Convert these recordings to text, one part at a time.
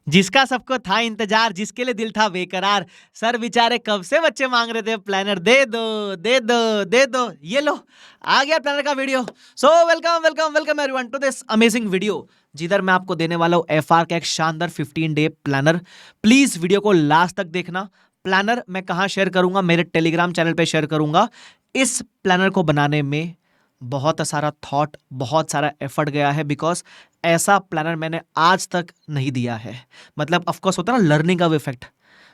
जिसका सबको था इंतजार, जिसके लिए दिल था बेकरार, सर बेचारे कब से बच्चे मांग रहे थे प्लानर, दे दो दे दो दे दो, ये लो आ गया प्लानर का video. So welcome welcome welcome everyone to this amazing video, जिधर मैं आपको देने वाला हूं एफआर का एक शानदार 15 डे प्लानर। प्लीज वीडियो को लास्ट तक देखना। प्लानर मैं कहां शेयर करूंगा? मेरे टेलीग्राम चैनल पे शेयर करूंगा। इस प्लानर को बनाने में बहुत सारा थॉट, बहुत सारा एफर्ट गया है, बिकॉज ऐसा प्लानर मैंने आज तक नहीं दिया है। मतलब ऑफकोर्स होता है ना लर्निंग का इफेक्ट।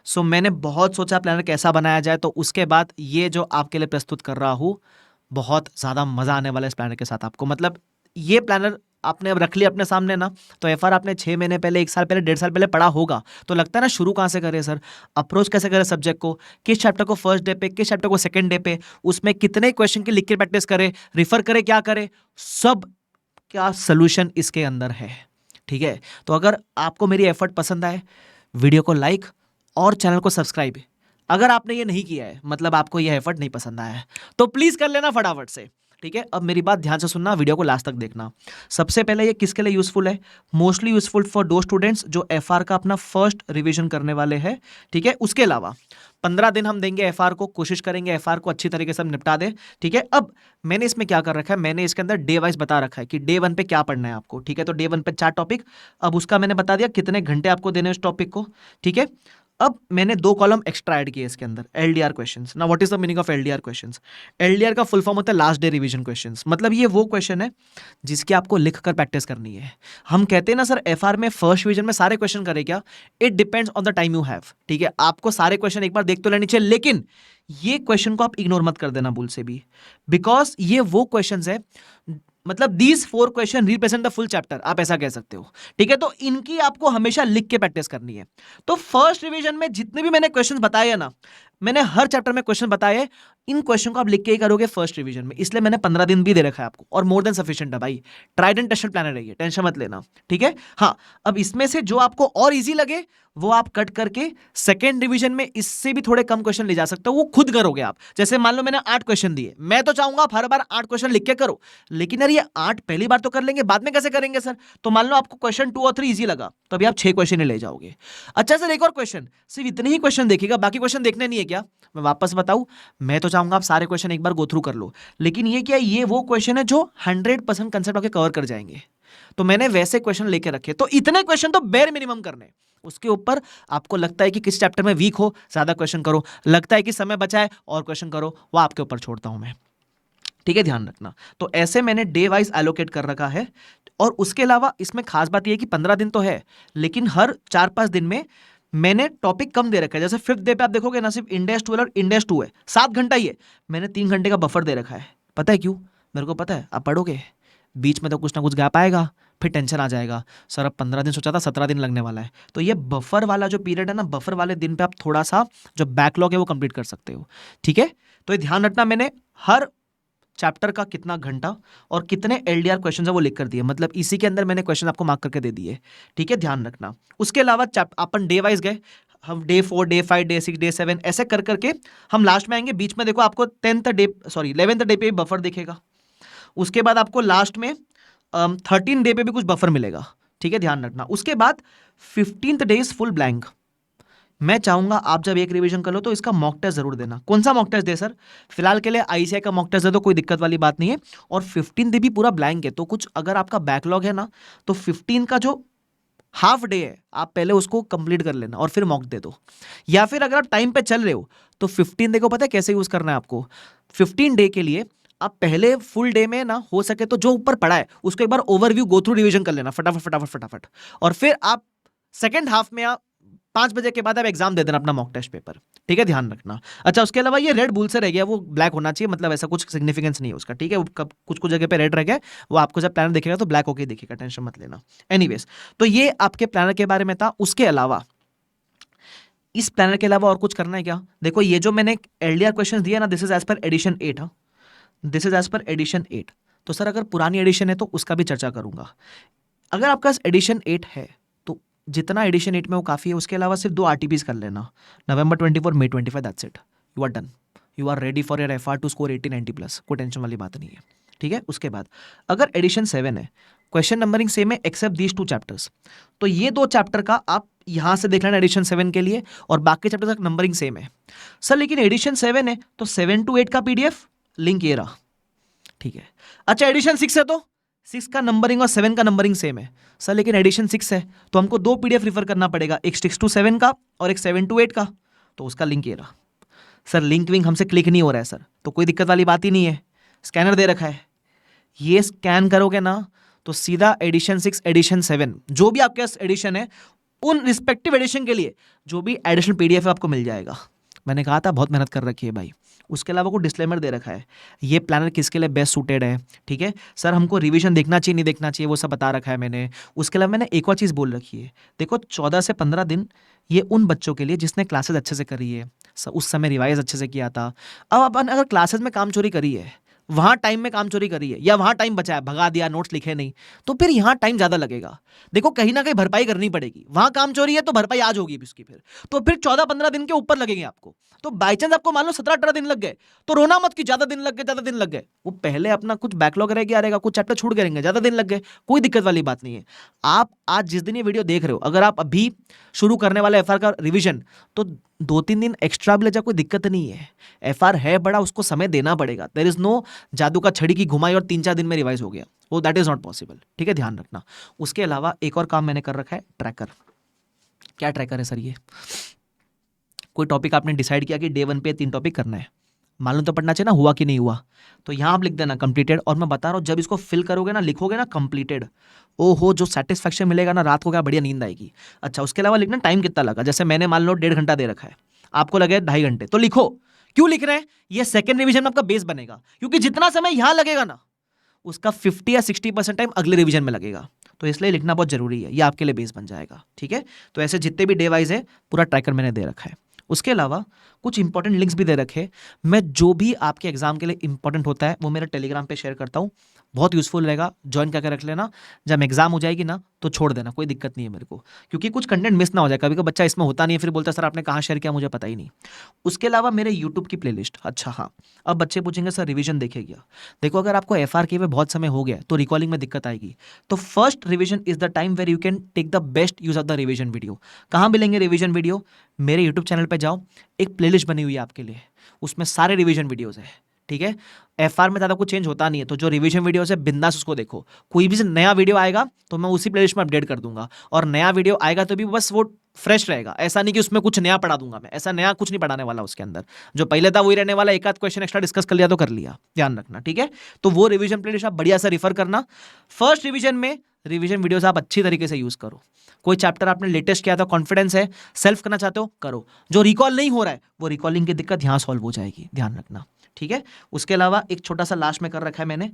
सो मैंने बहुत सोचा प्लानर कैसा बनाया जाए, तो उसके बाद ये जो आपके लिए प्रस्तुत कर रहा हूँ, बहुत ज़्यादा मज़ा आने वाला है इस प्लानर के साथ आपको। मतलब ये प्लानर आपने अब रख लिया अपने सामने ना, तो एफआर आपने 6 महीने पहले, 1 साल पहले, 1.5 साल पहले पढ़ा होगा, तो लगता है ना शुरू कहाँ से करें सर, अप्रोच कैसे करें सब्जेक्ट को, किस चैप्टर को फर्स्ट डे पे, किस चैप्टर को सेकंड डे पे, उसमें कितने क्वेश्चन की लिख के प्रैक्टिस करें, रिफर करें, क्या करें, सब क्या सोल्यूशन इसके अंदर है। ठीक है, तो अगर आपको मेरी एफर्ट पसंद आए, वीडियो को लाइक और चैनल को सब्सक्राइब। अगर आपने ये नहीं किया है, मतलब आपको ये एफर्ट नहीं पसंद आया है, तो प्लीज कर लेना फटाफट से। ठीक है, अब मेरी बात ध्यान से सुनना, वीडियो को लास्ट तक देखना। सबसे पहले ये किसके लिए यूजफुल है? मोस्टली यूजफुल फॉर दो स्टूडेंट्स जो एफआर का अपना फर्स्ट रिवीजन करने वाले हैं। ठीक है, उसके अलावा 15 दिन हम देंगे एफआर को, कोशिश करेंगे एफआर को अच्छी तरीके से हम निपटा दें। ठीक है, अब मैंने इसमें क्या कर रखा है, मैंने इसके अंदर डे वाइज बता रखा है कि डे 1 पे क्या पढ़ना है आपको। ठीक है, तो डे 1 पे 4 टॉपिक, अब उसका मैंने बता दिया कितने घंटे आपको देने उस टॉपिक को। ठीक है, अब मैंने 2 कॉलम एक्स्ट्रा ऐड किए इसके अंदर, एलडीआर क्वेश्चंस। ना what is the meaning of LDR questions? LDR का फुल फॉर्म होता है लास्ट डे रिवीजन क्वेश्चंस। मतलब ये वो क्वेश्चन है जिसकी आपको लिख कर प्रैक्टिस करनी है। हम कहते हैं ना सर एफआर में फर्स्ट रिवीजन में सारे क्वेश्चन करें क्या? It depends on the time you have. ठीक है, आपको सारे क्वेश्चन एक बार देख तो लेने चाहिए, लेकिन ये क्वेश्चन को आप इग्नोर मत कर देना भूल से भी, बिकॉज ये वो क्वेश्चंस है, मतलब these 4 question represent the full chapter, आप ऐसा कह सकते हो। ठीक है, तो इनकी आपको हमेशा लिख के प्रैक्टिस करनी है। तो फर्स्ट रिवीजन में जितने भी मैंने क्वेश्चन बताए हैं ना, मैंने हर चैप्टर में क्वेश्चन बताए, इन क्वेश्चन को आप लिख के ही करोगे फर्स्ट रिवीजन में, इसलिए मैंने 15 दिन भी दे रखा है आपको, और मोर देन सफिशिएंट है भाई। ट्राइड एंड टेस्टेड प्लानर है ये, टेंशन मत लेना। ठीक है, हाँ, अब इसमें से जो आपको और इजी लगे वो आप कट करके सेकेंड रिवीजन में इससे भी थोड़े कम क्वेश्चन ले जा सकते हो, वो खुद करोगे आप। जैसे मान लो मैंने 8 क्वेश्चन दिए, मैं तो चाहूंगा आप हर बार 8 क्वेश्चन लिख के करो, लेकिन यार ये 8 पहली बार तो कर लेंगे, बाद में कैसे करेंगे सर? तो मान लो आपको क्वेश्चन 2 और 3 इजी लगा, तो अभी आप 6 क्वेश्चन ही ले जाओगे। अच्छा सर एक और क्वेश्चन, सिर्फ इतने ही क्वेश्चन देखिएगा, बाकी क्वेश्चन देखने नहीं है क्या? मैं वापस बताऊं, मैं तो चाहूंगा आप सारे क्वेश्चन एक बार गो थ्रू कर लो, लेकिन ये क्या, ये वो क्वेश्चन है जो 100% कंसेप्ट आपके कवर कर जाएंगे, तो मैंने वैसे क्वेश्चन लेके रखे। तो इतने क्वेश्चन तो बेर मिनिमम करने, उसके ऊपर आपको लगता है कि किस चैप्टर में वीक हो, ज्यादा क्वेश्चन करो, लगता है कि समय बचा है और क्वेश्चन करो, वो आपके ऊपर छोड़ता हूं मैं। ठीक है, ध्यान रखना। तो ऐसे मैंने डे वाइज एलोकेट कर रखा है, और उसके अलावा इसमें खास बात यह है कि 15 दिन तो है, लेकिन हर 4-5 दिन में मैंने टॉपिक कम दे रखा है। जैसे 5th डे पे आप देखोगे ना, सिर्फ इंडेक्स 12 और इंडेक्स 2 है, 7 घंटा ही है, मैंने 3 घंटे का बफर दे रखा है। पता है क्यों? मेरे को पता है, आप पढ़ोगे बीच में तो कुछ ना कुछ गैप आएगा, फिर टेंशन आ जाएगा, सर अब 15 दिन सोचा था, 17 दिन लगने वाला है। तो ये बफर वाला जो पीरियड है ना, बफर वाले दिन पे आप थोड़ा सा जो बैकलॉग है वो कंप्लीट कर सकते हो। ठीक है, तो ये ध्यान रखना, मैंने हर चैप्टर का कितना घंटा और कितने एलडीआर क्वेश्चन है वो लिख कर दिए, मतलब इसी के अंदर मैंने क्वेश्चन आपको मार्क करके दे दिए। ठीक है, ध्यान रखना। उसके अलावा अपन डे वाइज गए, हम डे 4, डे 5, डे 6, डे 7 ऐसे कर करके हम लास्ट में आएंगे। बीच में देखो आपको 11th डे पे बफर दिखेगा, उसके बाद आपको लास्ट में 13 डे पे भी कुछ बफर मिलेगा। ठीक है, ध्यान रखना। उसके बाद 15th day is full blank. मैं चाहूंगा आप जब एक रिवीजन कर लो तो इसका मॉक टेस्ट जरूर देना। कौन सा मॉक टेस्ट दे सर? फिलहाल के लिए आईसीआई का मॉक टेस्ट दे दो, कोई दिक्कत वाली बात नहीं है। और 15 डे भी पूरा ब्लैंक है, तो कुछ अगर आपका बैकलॉग है ना, तो 15 का जो हाफ डे है आप पहले उसको कंप्लीट कर लेना और फिर मॉक दे दो। या फिर अगर आप टाइम पे चल रहे हो तो 15 डे को पता है कैसे यूज करना है आपको? 15 डे के लिए आप पहले फुल डे में ना हो सके तो जो ऊपर पढ़ा है उसको एक बार ओवरव्यू गो थ्रू रिवीजन कर लेना फटाफट फटाफट फटाफट, और फिर आप सेकेंड हाफ में आप 5 बजे के बाद आप एग्जाम दे देना अपना मॉक टेस्ट पेपर। ठीक है, ध्यान रखना। अच्छा, उसके अलावा ये रेड बुल से रह गया, वो ब्लैक होना चाहिए, मतलब ऐसा कुछ सिग्निफिकेंस नहीं है उसका। ठीक है, कुछ कुछ जगह पे रेड रह गया, वो आपको जब प्लानर दिखेगा तो ब्लैक होके दिखेगा, टेंशन मत लेना। एनीवेज, तो ये आपके प्लानर के बारे में था। उसके अलावा इस प्लानर के अलावा और कुछ करना है क्या? देखो ये जो मैंने एलडीआर क्वेश्चन दिया ना, this is as per edition 8। हाँ, this is as per edition 8। तो सर अगर पुरानी एडिशन है तो उसका भी चर्चा करूंगा। अगर आपका एडिशन 8 है तो जितना एडिशन 8 में वो काफ़ी है, उसके अलावा सिर्फ 2 आरटीपीज कर लेना, November 24, May 25, that's it, you are done, you are ready for your FR to score 80-90 plus, कोई टेंशन वाली बात नहीं है। ठीक है, उसके बाद अगर एडिशन 7 है क्वेश्चन नंबरिंग सेम है एक्सेप्ट दीज 2 चैप्टर्स। तो ये 2 चैप्टर का आप यहां से देख लेना एडिशन 7 के लिए, और बाकी चैप्टर तक नंबरिंग सेम है। सर लेकिन एडिशन 7 है तो 7 to 8 का पीडीएफ लिंक ये रहा, ठीक है। अच्छा एडिशन 6 है तो 6 का नंबरिंग और 7 का नंबरिंग सेम है। सर लेकिन एडिशन 6 है तो हमको 2 पीडीएफ रिफर करना पड़ेगा, एक 6 to 7 का और एक 7 to 8 का, तो उसका लिंक ये रहा। सर लिंक विंक हमसे क्लिक नहीं हो रहा है सर, तो कोई दिक्कत वाली बात ही नहीं है, स्कैनर दे रखा है, ये स्कैन करोगे ना तो सीधा एडिशन 6 एडिशन 7 जो भी आपके पास एडिशन है उन रिस्पेक्टिव एडिशन के लिए जो भी एडिशनल पीडीएफ आपको मिल जाएगा। मैंने कहा था बहुत मेहनत कर रखी है भाई। उसके अलावा को डिस्क्लेमर दे रखा है, ये प्लानर किसके लिए बेस्ट सूटेड है, ठीक है। सर हमको रिवीजन देखना चाहिए नहीं देखना चाहिए वो सब बता रखा है मैंने। उसके अलावा मैंने एक और चीज़ बोल रखी है, देखो 14 से 15 दिन ये उन बच्चों के लिए जिसने क्लासेस अच्छे से करी है, उस समय रिवाइज अच्छे से किया था। अब अपन अगर क्लासेस में काम चोरी करी है, वहाँ टाइम में काम चोरी करी है, या वहाँ टाइम बचा है भगा दिया, नोट्स लिखे नहीं, तो फिर यहाँ टाइम ज़्यादा लगेगा। देखो कहीं ना कहीं भरपाई करनी पड़ेगी, वहाँ काम चोरी है तो भरपाई आज होगी इसकी, फिर 14-15 दिन के ऊपर लगेंगे आपको। तो बाई चांस आपको मान लो 17-18 दिन लग गए तो रोना मत कि ज़्यादा दिन लग गए। वो पहले अपना कुछ बैकलॉग रह गया रहेगा, कुछ चैप्टर छूट गए रहेंगे, ज़्यादा दिन लग गए, कोई दिक्कत वाली बात नहीं है। आप आज जिस दिन ये वीडियो देख रहे हो, अगर आप अभी शुरू करने वाले एफआर का रिविजन, तो 2-3 दिन एक्स्ट्रा भी ले जाए, कोई दिक्कत नहीं है। एफआर है बड़ा, उसको समय देना पड़ेगा। देयर इज नो जादू का छड़ी की घुमाई और 3-4 दिन में रिवाइज हो गया, वो दैट इज नॉट पॉसिबल, ठीक है, ध्यान रखना। उसके अलावा एक और काम मैंने कर रखा है, ट्रैकर। क्या ट्रैकर है सर? ये कोई टॉपिक आपने डिसाइड किया कि डे 1 पे 3 टॉपिक करना है, मालूम तो पड़ना चाहिए ना हुआ कि नहीं हुआ, तो यहाँ आप लिख देना कंप्लीटेड। और मैं बता रहा हूँ जब इसको फिल करोगे ना, लिखोगे ना कंप्लीटेड, ओहो जो सेटिस्फैक्शन मिलेगा ना, रात को क्या बढ़िया नींद आएगी। अच्छा उसके अलावा लिखना टाइम कितना लगा, जैसे मैंने मान लो 1.5 घंटा दे रखा है, आपको लगे 2.5 घंटे, तो लिखो क्यों लिख रहे हैं, ये सेकंड रिवीजन में आपका बेस बनेगा, क्योंकि जितना समय यहाँ लगेगा ना उसका 50 या 60% टाइम अगले रिवीजन में लगेगा, तो इसलिए लिखना बहुत जरूरी है, ये आपके लिए बेस बन जाएगा, ठीक है। तो ऐसे जितने भी डे वाइज है पूरा ट्रैकर मैंने दे रखा है। उसके अलावा कुछ इंपॉर्टेंट लिंक्स भी दे रखे, मैं जो भी आपके एग्जाम के लिए इंपॉर्टेंट होता है वो मेरे टेलीग्राम पे शेयर करता हूँ, बहुत यूजफुल रहेगा, ज्वाइन करके रख लेना। जब एग्जाम हो जाएगी ना तो छोड़ देना, कोई दिक्कत नहीं है मेरे को, क्योंकि कुछ कंटेंट मिस ना हो जाए। कभी कभी बच्चा इसमें होता नहीं है, फिर बोलता है सर आपने कहाँ शेयर किया मुझे पता ही नहीं। उसके अलावा मेरे यूट्यूब की प्लेलिस्ट, अच्छा हाँ, अब बच्चे पूछेंगे सर रिवीजन देखे क्या? देखो अगर आपको एफआर के में बहुत समय हो गया तो रिकॉलिंग में दिक्कत आएगी, तो first revision is the time where you can take the best use of the revision video. कहाँ मिलेंगे रिवीजन वीडियो? मेरे यूट्यूब चैनल पर जाओ, एक प्लेलिस्ट बनी हुई है आपके लिए, उसमें सारे रिवीजन वीडियोस है, ठीक है। एफआर में ज़्यादा कुछ चेंज होता नहीं है, तो जो रिवीजन वीडियोस है बिंदास उसको देखो। कोई भी नया वीडियो आएगा तो मैं उसी प्लेलिस्ट में अपडेट कर दूंगा, और नया वीडियो आएगा तो भी बस वो फ्रेश रहेगा, ऐसा नहीं कि उसमें कुछ नया पढ़ा दूंगा मैं, ऐसा नया कुछ नहीं पढ़ाने वाला उसके अंदर, जो पहले था वही रहने वाला। एक आध क्वेश्चन एक्स्ट्रा डिस्कस कर लिया तो कर लिया, ध्यान रखना, ठीक है। तो वो रिवीजन प्लेलिस्ट आप बढ़िया से रिफर करना। फर्स्ट रिवीजन में रिवीजन वीडियोस आप अच्छी तरीके से यूज करो। कोई चैप्टर आपने लेटेस्ट किया था, कॉन्फिडेंस है, सेल्फ करना चाहते हो करो, जो रिकॉल नहीं हो रहा है वो रिकॉलिंग की दिक्कत यहाँ सॉल्व हो जाएगी, ध्यान रखना, ठीक है। उसके अलावा एक छोटा सा लास्ट में कर रखा है मैंने,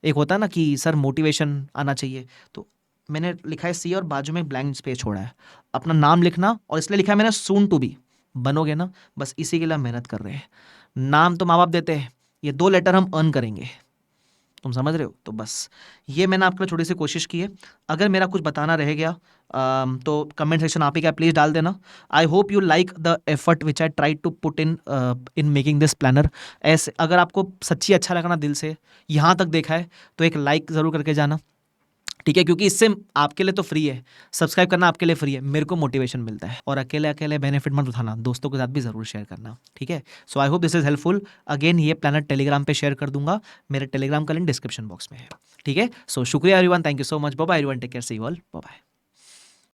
एक होता है ना कि सर मोटिवेशन आना चाहिए, तो मैंने लिखा है सी और बाजू में ब्लैंक स्पेस छोड़ा है, अपना नाम लिखना, और इसलिए लिखा है मैंने सून टू बी, बनोगे ना, बस इसी के लिए हम मेहनत कर रहे हैं। नाम तो माँ बाप देते हैं, ये 2 लेटर हम अर्न करेंगे, तुम समझ रहे हो। तो बस ये मैंने आपके लिए थोड़ी सी कोशिश की है। अगर मेरा कुछ बताना रह गया तो कमेंट सेक्शन आप ही क्या प्लीज़ डाल देना। I hope you like the effort which I try to put in making this planner. ऐसे अगर आपको सच्ची अच्छा लगा ना, दिल से यहाँ तक देखा है, तो एक लाइक ज़रूर करके जाना, ठीक है, क्योंकि इससे आपके लिए तो फ्री है, सब्सक्राइब करना आपके लिए फ्री है, मेरे को मोटिवेशन मिलता है। और अकेले अकेले बेनिफिट मत उठाना, दोस्तों के साथ भी ज़रूर शेयर करना, ठीक है। So I hope this is helpful. Again ये प्लानर टेलीग्राम पे शेयर कर दूंगा, मेरे टेलीग्राम का लिंक डिस्क्रिप्शन बॉक्स में है, ठीक है। सो शुक्रिया everyone, thank you so much, bye bye everyone, take care, see you all, bye bye.